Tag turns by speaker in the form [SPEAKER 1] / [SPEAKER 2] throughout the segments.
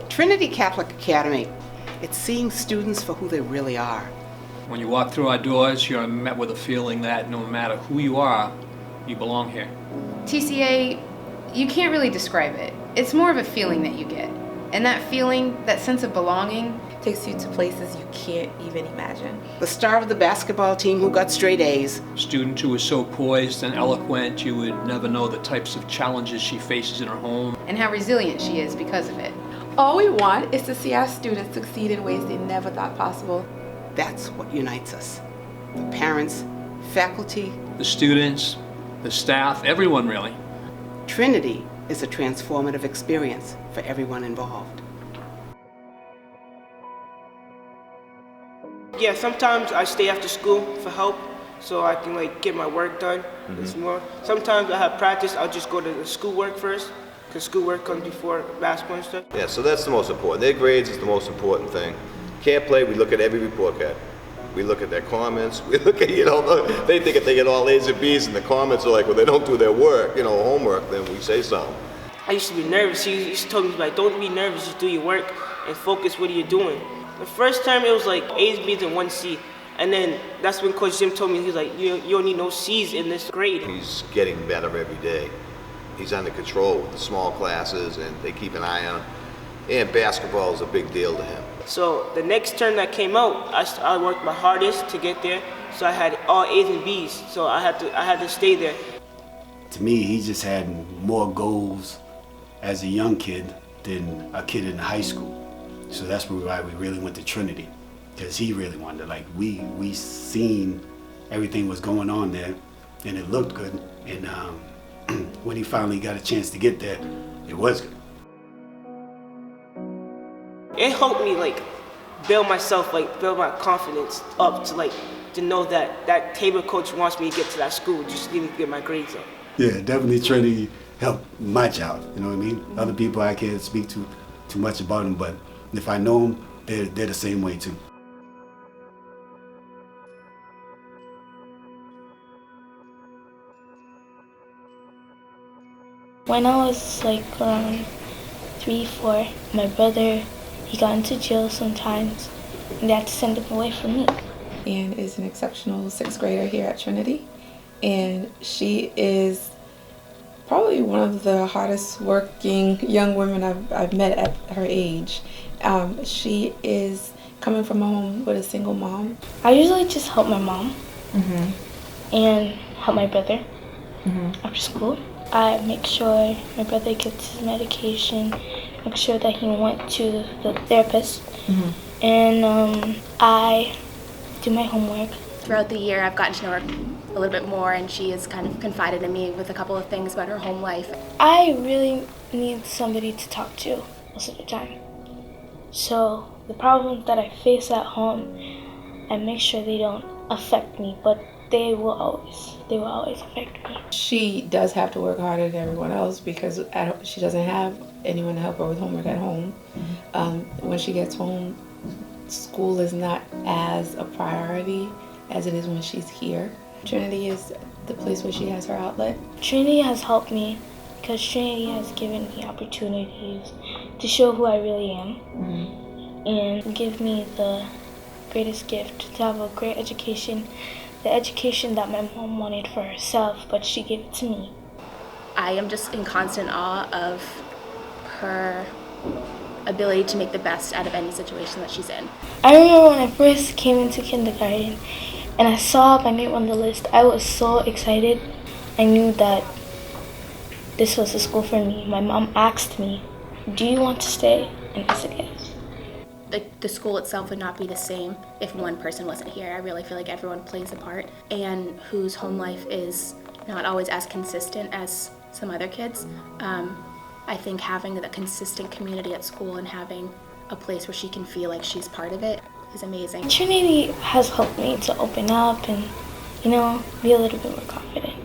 [SPEAKER 1] Trinity Catholic Academy, it's seeing students for who they really are.
[SPEAKER 2] When you walk through our doors, you're met with a feeling that no matter who you are, you belong here.
[SPEAKER 3] TCA, you can't really describe it. It's more of a feeling that you get. And that feeling, that sense of belonging,
[SPEAKER 4] takes you to places you can't even imagine.
[SPEAKER 1] The star of the basketball team who got straight A's.
[SPEAKER 2] Student who is so poised and eloquent, you would never know the types of challenges she faces in her home.
[SPEAKER 3] and how resilient she is because of it.
[SPEAKER 4] All we want is to see our students succeed in ways they never thought possible.
[SPEAKER 1] That's what unites us. The parents, faculty.
[SPEAKER 2] The students, the staff, everyone really.
[SPEAKER 1] Trinity is a transformative experience for everyone involved.
[SPEAKER 5] Yeah, sometimes I stay after school for help so I can get my work done. It's more. Sometimes I have practice, I'll just go to the schoolwork first because schoolwork comes before basketball and stuff.
[SPEAKER 6] Yeah, so that's the most important. Their grades is the most important thing. Can't play, we look at every report card. We look at their comments, we look at, they think if they get all A's and B's and the comments are like, well, they don't do their work, homework, then we say something.
[SPEAKER 5] I used to be nervous. He used to tell me, don't be nervous, just do your work and focus what you're doing. The first time it was A's, B's, and 1 C. And then that's when Coach Jim told me, he was like, you don't need no C's in this grade.
[SPEAKER 6] He's getting better every day. He's under control with the small classes and they keep an eye on him. And basketball is a big deal to him.
[SPEAKER 5] So the next term that came out, I worked my hardest to get there. So I had all A's and B's. So I had to stay there.
[SPEAKER 7] To me, he just had more goals as a young kid than a kid in high school. So that's why we really went to Trinity, because he really wanted to. We seen everything was going on there, and it looked good. And when he finally got a chance to get there, it was good.
[SPEAKER 5] It helped me build myself, build my confidence up to know that table coach wants me to get to that school, just need me to get my grades up.
[SPEAKER 7] Yeah, definitely Trinity helped my child. You know what I mean? Other people I can't speak too much about them, but if I know them, they're the same way too.
[SPEAKER 8] When I was around 3, 4, my brother, he got into jail sometimes, and they had to send him away from me.
[SPEAKER 4] Anne is an exceptional 6th grader here at Trinity, and she is probably one of the hardest working young women I've met at her age. She is coming from a home with a single mom.
[SPEAKER 8] I usually just help my mom and help my brother after school. I make sure my brother gets his medication, make sure that he went to the therapist, and I do my homework.
[SPEAKER 9] Throughout the year, I've gotten to know her a little bit more, and she has kind of confided in me with a couple of things about her home life.
[SPEAKER 8] I really need somebody to talk to most of the time. So the problems that I face at home, I make sure they don't affect me, but they will always affect me.
[SPEAKER 4] She does have to work harder than everyone else because she doesn't have anyone to help her with homework at home. When she gets home, school is not as a priority as it is when she's here. Trinity is the place where she has her outlet.
[SPEAKER 8] Trinity has helped me because Trinity has given me opportunities to show who I really am and give me the greatest gift, to have a great education, the education that my mom wanted for herself, but she gave it to me.
[SPEAKER 9] I am just in constant awe of her ability to make the best out of any situation that she's in.
[SPEAKER 8] I remember when I first came into kindergarten and I saw my name on the list, I was so excited. I knew that this was the school for me. My mom asked me, "Do you want to stay?" And I said yes.
[SPEAKER 9] The school itself would not be the same if one person wasn't here. I really feel like everyone plays a part, and whose home life is not always as consistent as some other kids. I think having the consistent community at school and having a place where she can feel like she's part of it is amazing.
[SPEAKER 8] Trinity has helped me to open up and, be a little bit more confident.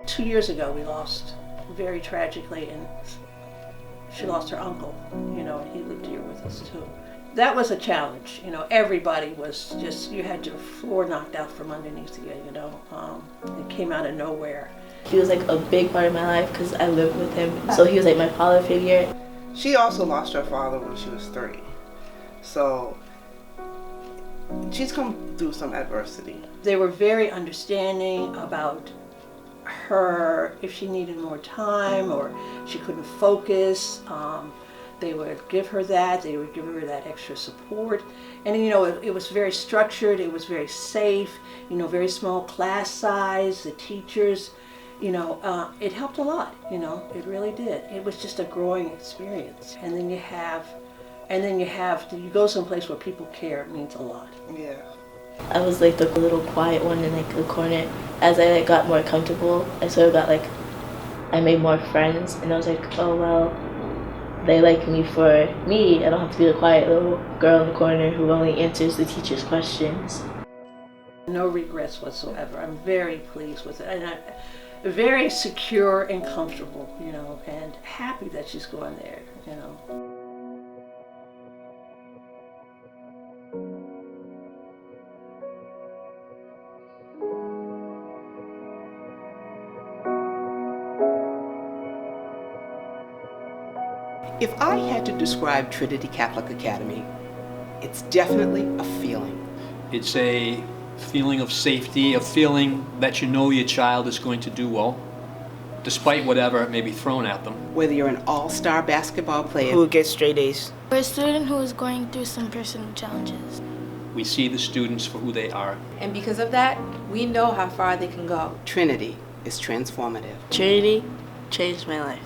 [SPEAKER 10] Two years ago, we lost very tragically, and she lost her uncle, and he lived here with us too. that was a challenge. You know, everybody was just, you had your floor knocked out from underneath you, you know. It came out of nowhere.
[SPEAKER 11] He was like a big part of my life because I lived with him. So he was like my father figure.
[SPEAKER 12] She also lost her father when she was 3. So she's come through some adversity.
[SPEAKER 10] They were very understanding about her if she needed more time or she couldn't focus. They would give her that. They would give her that extra support. And you know, it was very structured. It was very safe. You know, very small class size. The teachers, you know, it helped a lot. You know, it really did. It was just a growing experience. And then you go someplace where people care. It means a lot.
[SPEAKER 12] Yeah.
[SPEAKER 11] I was like the little quiet one in like the corner. As I like, got more comfortable, I sort of got like, I made more friends, and I was like, oh well, they like me for me. I don't have to be the quiet little girl in the corner who only answers the teacher's questions.
[SPEAKER 10] No regrets whatsoever. I'm very pleased with it, and I'm very secure and comfortable, you know, and happy that she's going there, you know.
[SPEAKER 1] If I had to describe Trinity Catholic Academy, it's definitely a feeling.
[SPEAKER 2] It's a feeling of safety, a feeling that you know your child is going to do well, despite whatever may be thrown at them.
[SPEAKER 1] Whether you're an all-star basketball player
[SPEAKER 5] Who gets straight A's?
[SPEAKER 8] For a student who is going through some personal challenges.
[SPEAKER 2] We see the students for who they are.
[SPEAKER 4] And because of that, we know how far they can go.
[SPEAKER 1] Trinity is transformative.
[SPEAKER 11] Trinity changed my life.